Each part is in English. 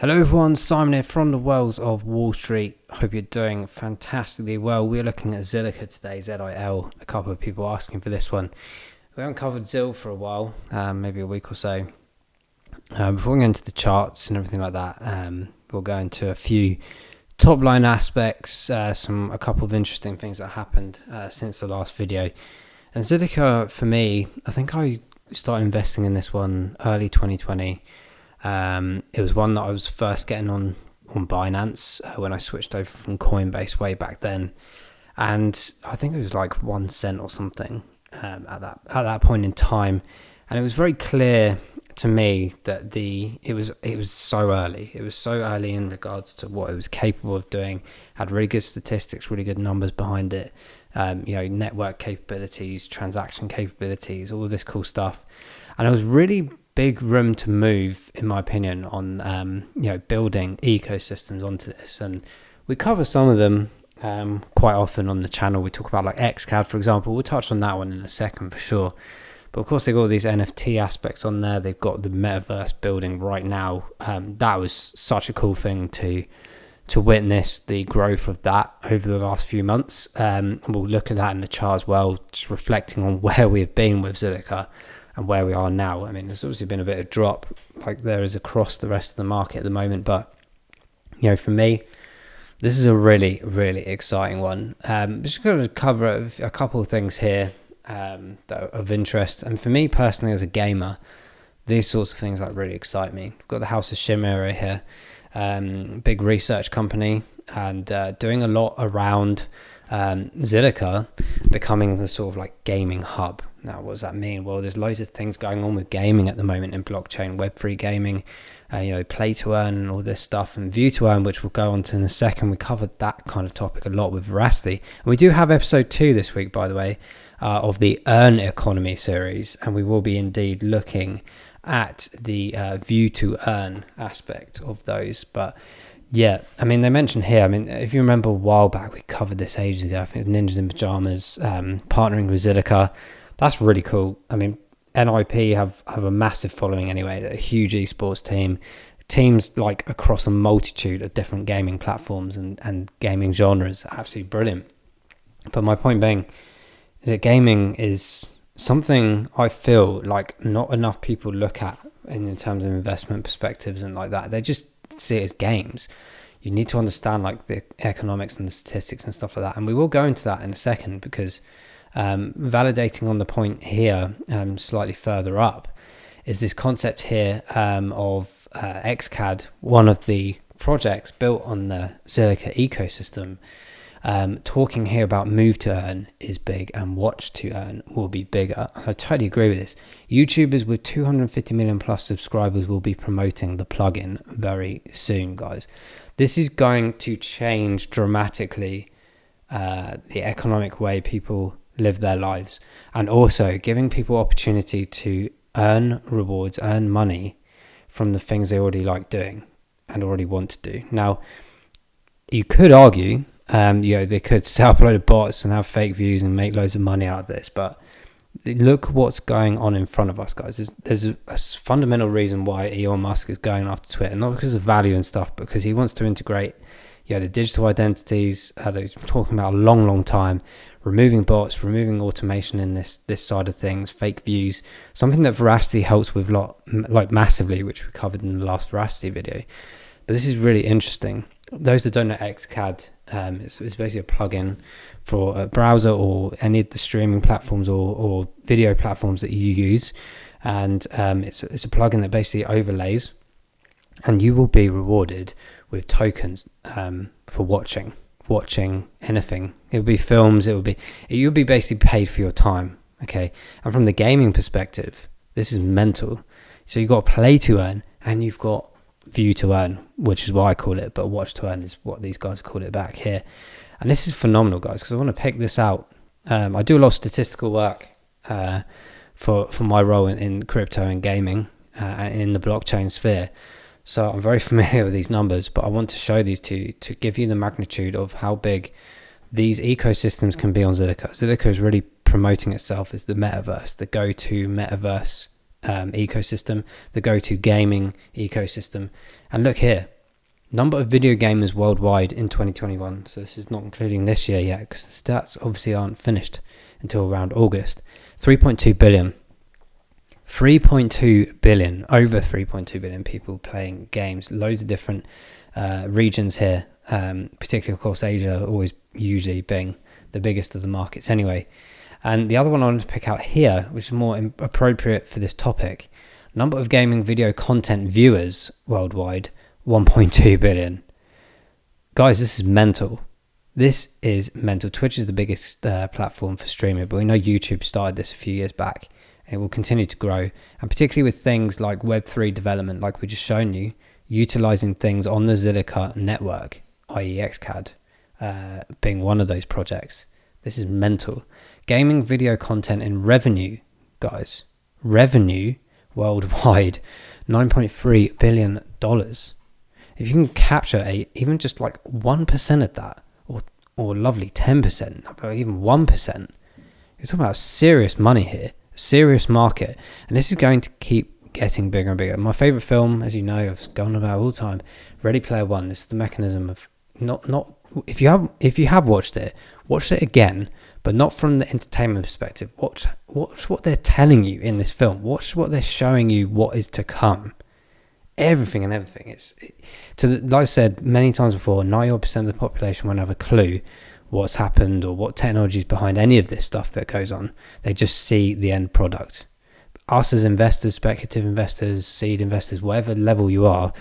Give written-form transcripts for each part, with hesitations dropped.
Hello everyone, Simon here from the Wells of Wall Street. Hope you're doing fantastically well. We're looking at Zilliqa today, ZIL. A couple of people asking for this one. We haven't covered ZIL for a while, maybe a week or so. Before we go into the charts and everything like that, we'll go into a few top line aspects, a couple of interesting things that happened since the last video. And Zilliqa, for me, I think I started investing in this one early 2020. It was one that I was first getting on Binance when I switched over from Coinbase way back then, and I think it was like 1 cent or something at that point in time, and it was very clear to me that it was so early. It was so early in regards to what it was capable of doing. Had really good statistics, really good numbers behind it. Network capabilities, transaction capabilities, all this cool stuff, and it was really big room to move, in my opinion, on building ecosystems onto this. And we cover some of them quite often on the channel. We talk about like XCAD, for example. We'll touch on that one in a second for sure. But of course, they've got all these NFT aspects on there. They've got the metaverse building right now. That was such a cool thing to witness the growth of that over the last few months. We'll look at that in the chart as well, just reflecting on where we've been with Zilliqa and where we are now. I mean, there's obviously been a bit of drop like there is across the rest of the market at the moment, but for me, this is a really, really exciting one. Just going to cover a couple of things here that are of interest. And for me personally, as a gamer, these sorts of things like really excite me. We've got the House of Chimera here, big research company, and doing a lot around Zilliqa becoming the sort of like gaming hub. Now, what does that mean? Well, there's loads of things going on with gaming at the moment in blockchain, Web3 gaming, play to earn and all this stuff, and view to earn, which we'll go on to in a second. We covered that kind of topic a lot with Veracity. And we do have episode 2 this week, by the way, of the Earn Economy series, and we will be indeed looking at the view to earn aspect of those. But yeah, I mean, they mentioned here, I mean, if you remember a while back, we covered this ages ago. I think it's Ninjas in Pajamas partnering with Zilliqa. That's really cool. I mean, NIP have a massive following anyway. They're a huge esports teams like across a multitude of different gaming platforms and gaming genres. Absolutely brilliant. But my point being is that gaming is something I feel like not enough people look at in terms of investment perspectives and like that. They just see it as games. You need to understand like the economics and the statistics and stuff like that. And we will go into that in a second, because validating on the point here, slightly further up, is this concept here of XCAD, one of the projects built on the Zilliqa ecosystem. Talking here about move to earn is big, and watch to earn will be bigger. I totally agree with this. YouTubers with 250 million plus subscribers will be promoting the plugin very soon, guys. This is going to change dramatically the economic way people live their lives, and also giving people opportunity to earn rewards, earn money from the things they already like doing and already want to do. Now, you could argue they could set up a load of bots and have fake views and make loads of money out of this, but look what's going on in front of us, guys. There's a fundamental reason why Elon Musk is going after Twitter, not because of value and stuff, but because he wants to integrate the digital identities that he's talking about a long time, removing bots, removing automation in this side of things, fake views, something that Veracity helps with massively, which we covered in the last Veracity video. But this is really interesting. Those that don't know XCAD, it's basically a plugin for a browser or any of the streaming platforms or video platforms that you use, and it's a plugin that basically overlays, and you will be rewarded with tokens for watching anything. It will be films, you'll be basically paid for your time. Okay, and from the gaming perspective, this is mental. So you've got play to earn and you've got view to earn, which is what I call it, but watch to earn is what these guys call it back here. And this is phenomenal, guys, because I want to pick this out. I do a lot of statistical work for my role in crypto and gaming in the blockchain sphere. So I'm very familiar with these numbers, but I want to show these to give you the magnitude of how big these ecosystems can be on Zilliqa. Zilliqa is really promoting itself as the metaverse, the go-to metaverse ecosystem, the go-to gaming ecosystem. And look here, number of video gamers worldwide in 2021. So this is not including this year yet, because the stats obviously aren't finished until around August. 3.2 billion. 3.2 billion, over 3.2 billion people playing games. Loads of different regions here, particularly of course Asia always usually being the biggest of the markets anyway. And the other one I wanted to pick out here, which is more appropriate for this topic, number of gaming video content viewers worldwide, 1.2 billion. Guys, this is mental. This is mental. Twitch is the biggest platform for streaming, but we know YouTube started this a few years back. It will continue to grow, and particularly with things like Web3 development, like we just shown you, utilizing things on the Zilliqa network, i.e. XCAD, being one of those projects. This is mental. Gaming video content in revenue, guys, revenue worldwide, $9.3 billion. If you can capture even just like 1% of that, or lovely 10%, or even 1%, you're talking about serious money here. Serious market, and this is going to keep getting bigger and bigger. My favorite film, as you know, I've gone about all the time, Ready Player One. This is the mechanism of not if you have watched it again, but not from the entertainment perspective. Watch what they're telling you in this film. Watch what they're showing you, what is to come. Everything. Like I said many times before, 90% of the population won't have a clue what's happened or what technology is behind any of this stuff that goes on. They just see the end product. Us as investors, speculative investors, seed investors, whatever level you are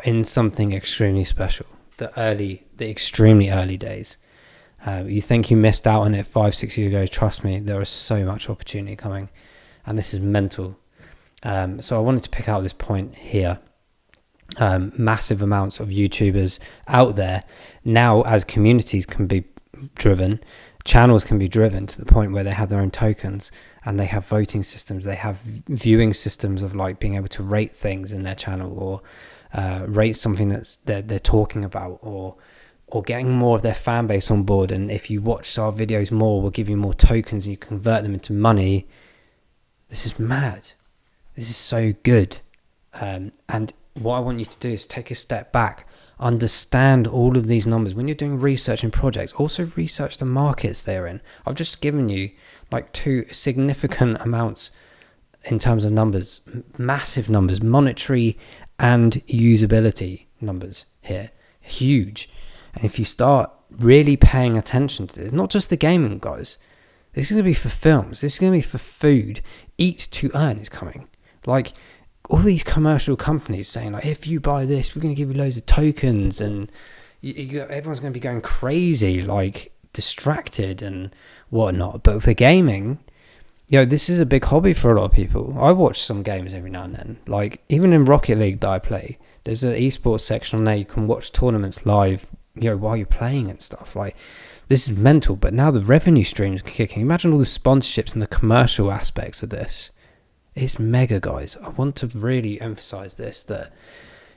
in something extremely special. The extremely early days. You think you missed out on it 5-6 years ago, trust me, there is so much opportunity coming, and this is mental. So I wanted to pick out this point here. Massive amounts of YouTubers out there now, as communities can be driven, channels can be driven to the point where they have their own tokens, and they have voting systems, they have viewing systems of like being able to rate things in their channel, or rate something that's they're talking about, or getting more of their fan base on board. And if you watch our videos more, we'll give you more tokens and you convert them into money. This is mad. This is so good. And what I want you to do is take a step back, understand all of these numbers. When you're doing research in projects, also research the markets they're in. I've just given you like 2 significant amounts in terms of numbers, massive numbers, monetary and usability numbers here, huge. And if you start really paying attention to this, not just the gaming, guys, this is going to be for films, this is going to be for food. Eat to earn is coming. Like all these commercial companies saying like, if you buy this, we're going to give you loads of tokens, and everyone's going to be going crazy, like distracted and whatnot. But for gaming, this is a big hobby for a lot of people. I watch some games every now and then, like even in Rocket League that I play, there's an esports section on there. You can watch tournaments live, while you're playing and stuff. Like, this is mental. But now the revenue streams are kicking. Imagine all the sponsorships and the commercial aspects of this. It's mega, guys. I want to really emphasize this, that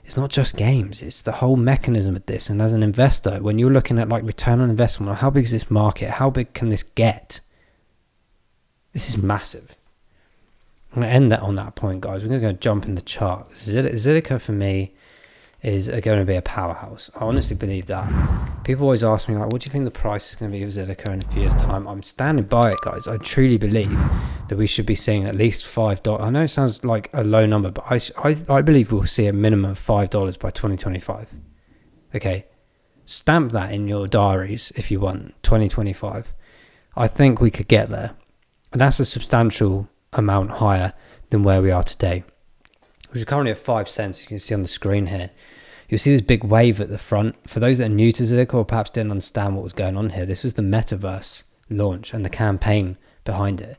it's not just games, it's the whole mechanism of this. And as an investor, when you're looking at like return on investment, how big is this market, how big can this get, this is massive. I'm going to end that on that point, guys. We're going to go jump in the chart. Zilliqa for me is going to be a powerhouse. I honestly believe that. People always ask me, like, what do you think the price is going to be of Zilliqa in a few years' time? I'm standing by it, guys. I truly believe that we should be seeing at least $5. I know it sounds like a low number, but I believe we'll see a minimum of $5 by 2025. Okay, stamp that in your diaries if you want, 2025. I think we could get there. And that's a substantial amount higher than where we are today, which is currently at 5 cents. You can see on the screen here. You'll see this big wave at the front. For those that are new to Zilliqa or perhaps didn't understand what was going on here, this was the metaverse launch and the campaign behind it.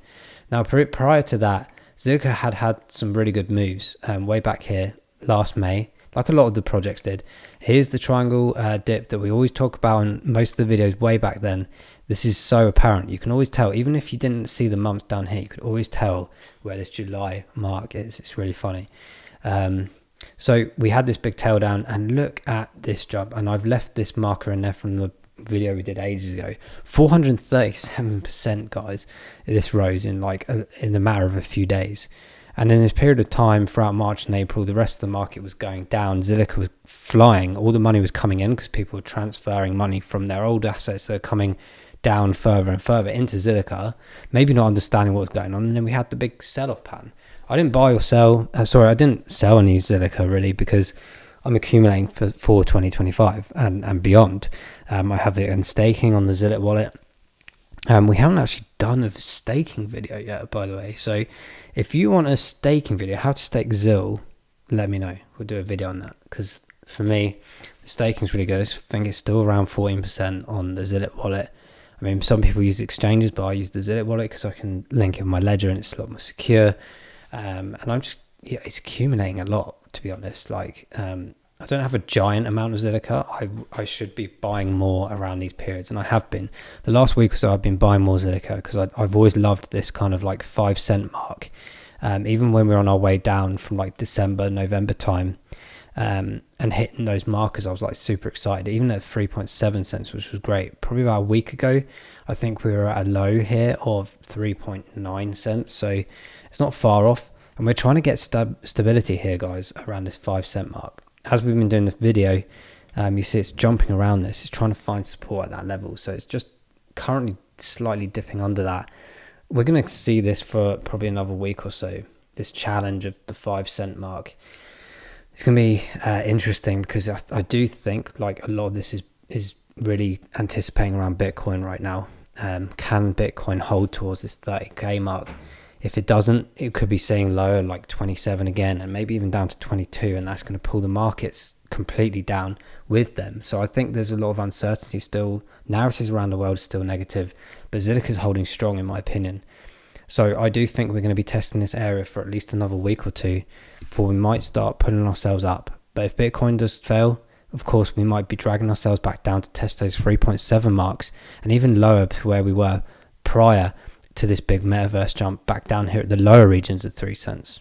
Now, prior to that, Zilliqa had some really good moves way back here last May, like a lot of the projects did. Here's the triangle dip that we always talk about in most of the videos way back then. This is so apparent. You can always tell, even if you didn't see the months down here, you could always tell where this July mark is. It's really funny. So we had this big tail down, and look at this jump. And I've left this marker in there from the video we did ages ago. 437%, guys. This rose in the matter of a few days. And in this period of time throughout March and April, the rest of the market was going down. Zilliqa was flying. All the money was coming in because people were transferring money from their old assets that are coming down further and further into Zilliqa, maybe not understanding what was going on. And then we had the big sell-off pattern. I didn't buy or sell. I didn't sell any Zilliqa really because I'm accumulating for 2025 and beyond. I have it in staking on the Zilliqa wallet. We haven't actually done a staking video yet, by the way. So if you want a staking video, how to stake ZIL, let me know. We'll do a video on that. Because for me, the staking is really good. I think it's still around 14% on the Zilliqa wallet. I mean, some people use exchanges, but I use the Zilliqa wallet because I can link it with my ledger and it's a lot more secure. And I'm just, it's accumulating a lot, to be honest. Like, I don't have a giant amount of Zilliqa. I should be buying more around these periods, and I have been. The last week or so, I've been buying more Zilliqa because I've always loved this kind of like 5 cent mark. Even when we were on our way down from like December, November time, and hitting those markers, I was like super excited. Even at 3.7 cents, which was great. Probably about a week ago, I think we were at a low here of 3.9 cents. So it's not far off, and we're trying to get stability here, guys, around this 5 cent mark. As we've been doing this video, you see it's jumping around this. It's trying to find support at that level. So it's just currently slightly dipping under that. We're going to see this for probably another week or so, this challenge of the 5 cent mark. It's going to be interesting because I do think like a lot of this is really anticipating around Bitcoin right now. Can Bitcoin hold towards this 30k mark? If it doesn't, it could be seeing lower like 27 again, and maybe even down to 22, and that's going to pull the markets completely down with them. So I think there's a lot of uncertainty still. Narratives around the world are still negative, but Zilliqa is holding strong in my opinion. So I do think we're going to be testing this area for at least another week or two before we might start pulling ourselves up. But if Bitcoin does fail, of course, we might be dragging ourselves back down to test those 3.7 marks and even lower to where we were prior to this big metaverse jump back down here at the lower regions of 3 cents.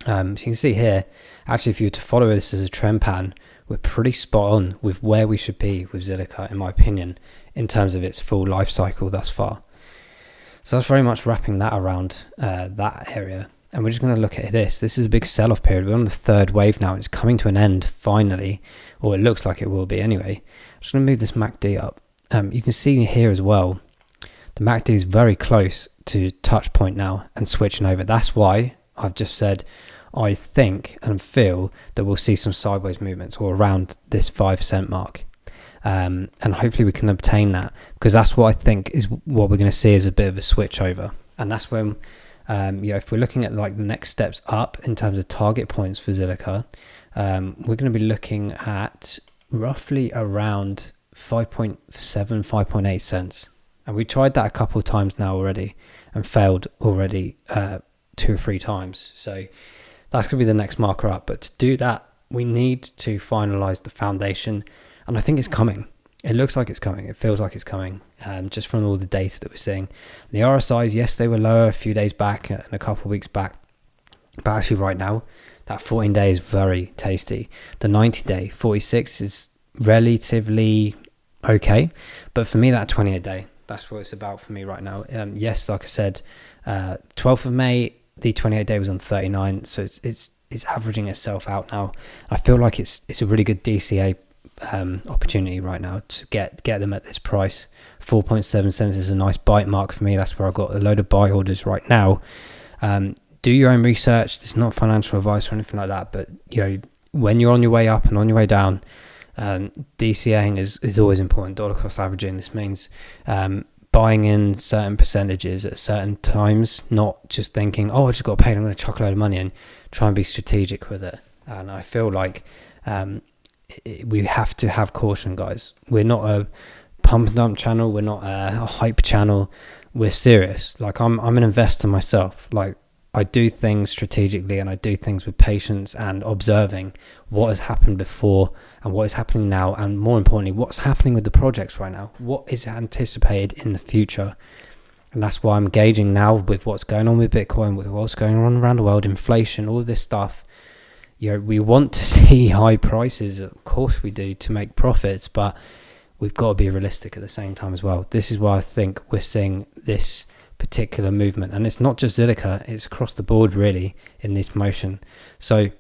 So you can see here, actually, if you were to follow this as a trend pattern, we're pretty spot on with where we should be with Zilliqa, in my opinion, in terms of its full life cycle thus far. So that's very much wrapping that around that area. And we're just going to look at this. This is a big sell-off period. We're on the third wave now. It's coming to an end finally, or it looks like it will be anyway. I'm just going to move this MACD up. You can see here as well, the MACD is very close to touch point now and switching over. That's why I've just said I think and feel that we'll see some sideways movements or around this 5 cent mark. And hopefully we can obtain that, because that's what I think is what we're going to see as a bit of a switch over. And that's when, if we're looking at like the next steps up in terms of target points for Zilliqa, we're going to be looking at roughly around 5.7, 5.8 cents. And we tried that a couple of times now already and failed already 2 or 3 times. So that's going to be the next marker up. But to do that, we need to finalize the foundation. And I think it's coming. It looks like it's coming. It feels like it's coming, just from all the data that we're seeing. The RSIs, yes, they were lower a few days back and a couple of weeks back. But actually right now, that 14-day is very tasty. The 90-day, 46, is relatively okay. But for me, that 28-day, that's what it's about for me right now. Yes, like I said, 12th of May, the 28-day was on 39. So it's averaging itself out now. I feel like it's a really good DCA opportunity right now to get them at this price. 4.7 cents is a nice bite mark for me. That's where I got a load of buy orders right now. Do your own research. It's not financial advice or anything like that, but when you're on your way up and on your way down, DCAing is always important. Dollar cost averaging. This means buying in certain percentages at certain times, not just thinking, oh, I just got paid, I'm going to chuck a load of money in. Try and be strategic with it. And I feel like we have to have caution, guys. We're not a pump and dump channel. We're not a hype channel. We're serious. Like I'm an investor myself. Like I do things strategically and I do things with patience and observing what has happened before and what is happening now, and more importantly, what's happening with the projects right now. What is anticipated in the future? And that's why I'm gauging now with what's going on with Bitcoin, with what's going on around the world, inflation, all of this stuff. We want to see high prices, of course we do, to make profits, but we've got to be realistic at the same time as well. This is why I think we're seeing this particular movement. And it's not just Zilliqa, it's across the board really in this motion. So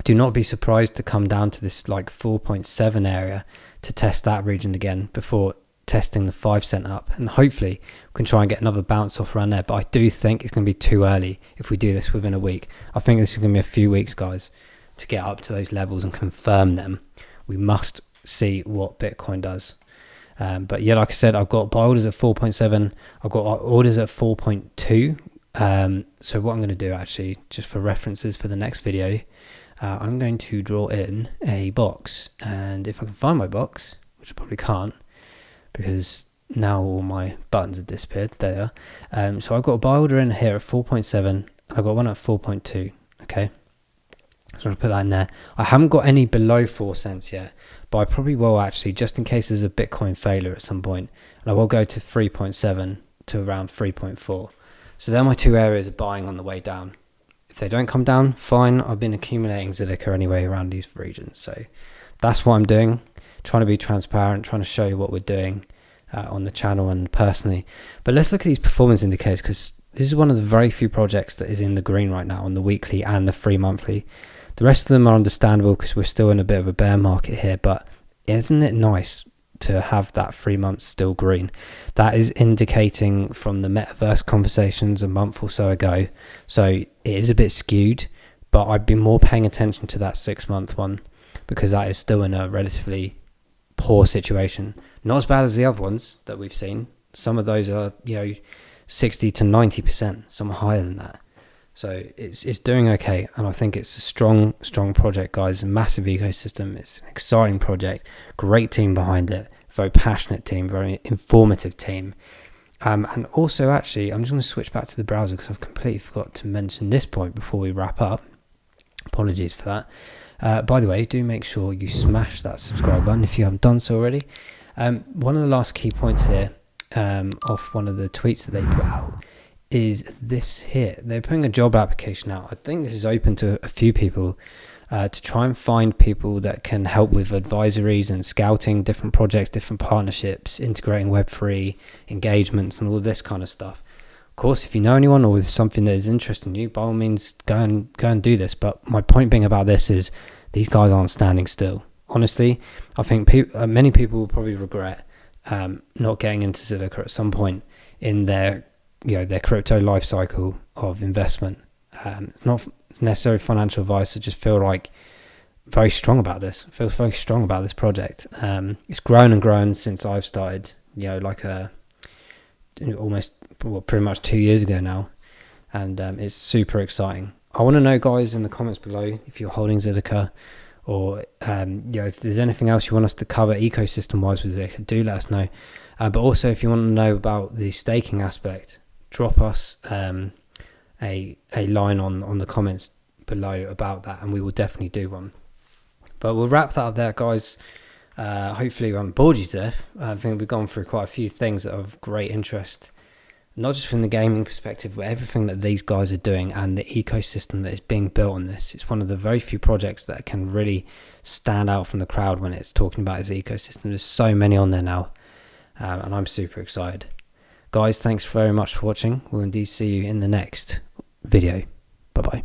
do not be surprised to come down to this like 4.7 area to test that region again before testing the 5 cent up, and hopefully we can try and get another bounce off around there. But I do think it's going to be too early if we do this within a week. I think this is going to be a few weeks, guys, to get up to those levels and confirm them. We must see what Bitcoin does. But yeah, like I said, I've got buy orders at 4.7. I've got orders at 4.2. So what I'm going to do, actually, just for references for the next video, I'm going to draw in a box, and if I can find my box, which I probably can't because now all my buttons have disappeared. There they are. So I've got a buy order in here at 4.7, and I've got one at 4.2. Okay, so I'm going to put that in there. I haven't got any below 4 cents yet, but I probably will, actually, just in case there's a Bitcoin failure at some point, and I will go to 3.7 to around 3.4. So they're my two areas of buying on the way down. If they don't come down, fine. I've been accumulating Zilliqa anyway around these regions, so that's what I'm doing. Trying to be transparent, trying to show you what we're doing on the channel and personally. But let's look at these performance indicators, because this is one of the very few projects that is in the green right now on the weekly and the 3 monthly. The rest of them are understandable because we're still in a bit of a bear market here, but isn't it nice to have that 3 months still green? That is indicating from the metaverse conversations a month or so ago. So it is a bit skewed, but I'd be more paying attention to that 6 month one, because that is still in a relatively poor situation. Not as bad as the other ones that we've seen. Some of those are, 60 to 90%, some are higher than that. So it's doing okay, and I think it's a strong project, guys. A massive ecosystem. It's an exciting project, great team behind it, very passionate team, very informative team. And also, actually, I'm just going to switch back to the browser because I've completely forgot to mention this point before we wrap up. Apologies for that. By the way, do make sure you smash that subscribe button if you haven't done so already. One of the last key points here, off one of the tweets that they put out, is this here. They're putting a job application out. I think this is open to a few people to try and find people that can help with advisories and scouting different projects, different partnerships, integrating Web3 engagements and all this kind of stuff. Of course, if you know anyone or with something that is interesting you, by all means, go and do this. But my point being about this is these guys aren't standing still. Honestly, I think many people will probably regret not getting into Zilliqa at some point in their crypto life cycle of investment. It's not necessarily financial advice. I just feel like very strong about this. I feel very strong about this project. It's grown and grown since I've started, pretty much 2 years ago now, and it's super exciting. I want to know, guys, in the comments below if you're holding Zilliqa, or if there's anything else you want us to cover ecosystem wise with Zilliqa, do let us know. But also, if you want to know about the staking aspect, drop us a line on the comments below about that, and we will definitely do one. But we'll wrap that up there, guys. Hopefully we haven't bored you to death. I think we've gone through quite a few things that are of great interest, not just from the gaming perspective, but everything that these guys are doing and the ecosystem that is being built on this. It's one of the very few projects that can really stand out from the crowd when it's talking about its ecosystem. There's so many on there now, and I'm super excited. Guys, thanks very much for watching. We'll indeed see you in the next video. Bye-bye.